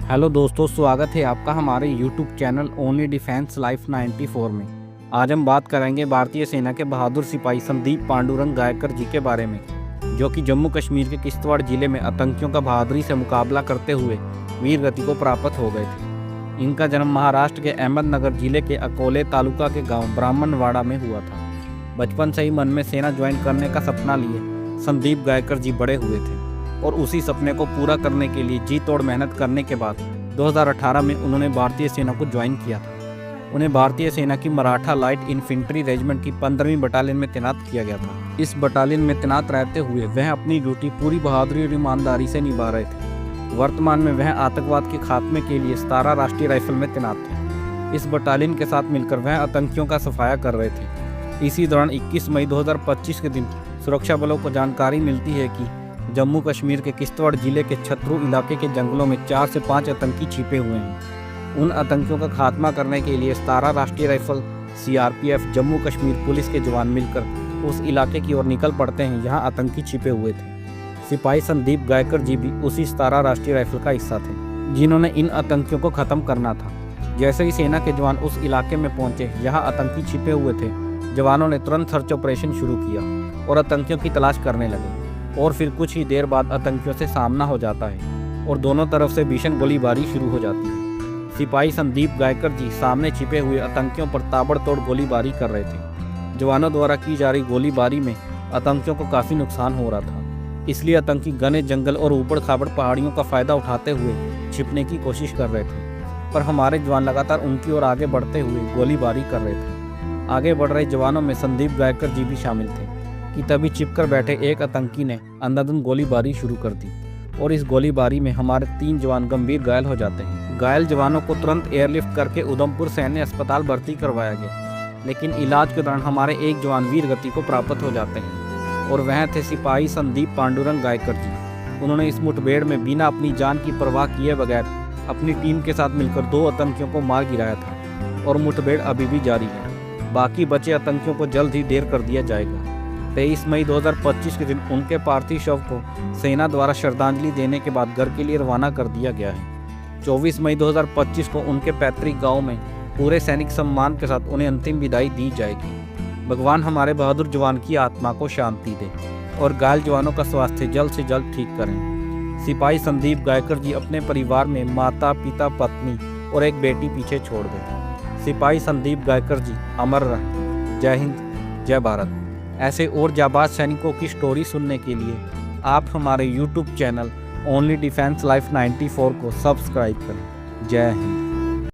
Hello दोस्तों, स्वागत है आपका हमारे YouTube channel only defence life 94 में। आज हम बात करेंगे भारतीय सेना के बहादुर सिपाही संदीप पांडुरंग गायकर जी के बारे में, जो कि जम्मू कश्मीर के किश्तवाड़ जिले में आतंकियों का बहादुरी से मुकाबला करते हुए वीर गति को प्राप्त हो गए थे। इनका जन्म महाराष्ट्र के अहमदनगर जिले के अकोले तालुका के गाँव ब्राह्मणवाड़ा में हुआ था। बचपन से ही मन में सेना ज्वाइन करने का सपना लिए संदीप गायकर जी बड़े हुए थे और उसी सपने को पूरा करने के लिए जी तोड़ मेहनत करने के बाद 2018 में उन्होंने भारतीय सेना को ज्वाइन किया था। उन्हें भारतीय सेना की मराठा लाइट इन्फेंट्री रेजिमेंट की 15वीं बटालियन में तैनात किया गया था। इस बटालियन में तैनात रहते हुए वह अपनी ड्यूटी पूरी बहादुरी और ईमानदारी से निभा रहे थे। वर्तमान में वह आतंकवाद के खात्मे के लिए 17 राष्ट्रीय राइफल में तैनात थे। इस बटालियन के साथ मिलकर वह आतंकियों का सफाया कर रहे थे। इसी दौरान 21 मई 2025 के दिन सुरक्षा बलों को जानकारी मिलती है कि जम्मू कश्मीर के किश्तवाड़ जिले के छतरू इलाके के जंगलों में 4 से 5 आतंकी छिपे हुए हैं। उन आतंकियों का खात्मा करने के लिए 17 राष्ट्रीय rifle, CRPF, Jammu Kashmir police के जवान मिलकर उस इलाके की ओर निकल पड़ते हैं जहां आतंकी छिपे हुए थे। सिपाही संदीप गायकर जी भी उसी 17 राष्ट्रीय राइफल का हिस्सा थे जिन्होंने इन आतंकियों को खत्म करना था। जैसे ही सेना के जवान उस इलाके में पहुंचे जहाँ आतंकी छिपे हुए थे, जवानों ने तुरंत सर्च ऑपरेशन शुरू किया और आतंकियों की तलाश करने लगे। और फिर कुछ ही देर बाद आतंकियों से सामना हो जाता है और दोनों तरफ से भीषण गोलीबारी शुरू हो जाती है। सिपाही संदीप गायकर जी सामने छिपे हुए आतंकियों पर ताबड़तोड़ गोलीबारी कर रहे थे। जवानों द्वारा की जा रही गोलीबारी में आतंकियों को काफ़ी नुकसान हो रहा था, इसलिए आतंकी घने जंगल और ऊबड़ खाबड़ पहाड़ियों का फ़ायदा उठाते हुए छिपने की कोशिश कर रहे थे। पर हमारे जवान लगातार उनकी ओर आगे बढ़ते हुए गोलीबारी कर रहे थे। आगे बढ़ रहे जवानों में संदीप गायकर जी भी शामिल थे कि तभी छिपकर बैठे एक आतंकी ने अंधाधुंध गोलीबारी शुरू कर दी और इस गोलीबारी में हमारे 3 जवान गंभीर घायल हो जाते हैं। घायल जवानों को तुरंत एयरलिफ्ट करके उधमपुर सैन्य अस्पताल भर्ती करवाया गया, लेकिन इलाज के दौरान हमारे एक जवान वीर गति को प्राप्त हो जाते हैं और वह थे सिपाही संदीप पांडुरंग गायकर जी। उन्होंने इस मुठभेड़ में बिना अपनी जान की परवाह किए बगैर अपनी टीम के साथ मिलकर 2 आतंकियों को मार गिराया था और मुठभेड़ अभी भी जारी है। बाकी बचे आतंकियों को जल्द ही ढेर कर दिया जाएगा। 23 मई 2025 के दिन उनके पार्थिव शव को सेना द्वारा श्रद्धांजलि देने के बाद घर के लिए रवाना कर दिया गया है। 24 मई 2025 को उनके पैतृक गांव में पूरे सैनिक सम्मान के साथ उन्हें अंतिम विदाई दी जाएगी। भगवान हमारे बहादुर जवान की आत्मा को शांति दे और घायल जवानों का स्वास्थ्य जल्द से जल्द ठीक करें। सिपाही संदीप गायकर जी अपने परिवार में माता, पिता, पत्नी और एक बेटी पीछे छोड़ गए। सिपाही संदीप गायकर जी अमर रहे। जय हिंद, जय भारत। ऐसे और जाबाज सैनिकों की स्टोरी सुनने के लिए आप हमारे YouTube channel only defence life 94 को सब्सक्राइब करें। जय हिंद।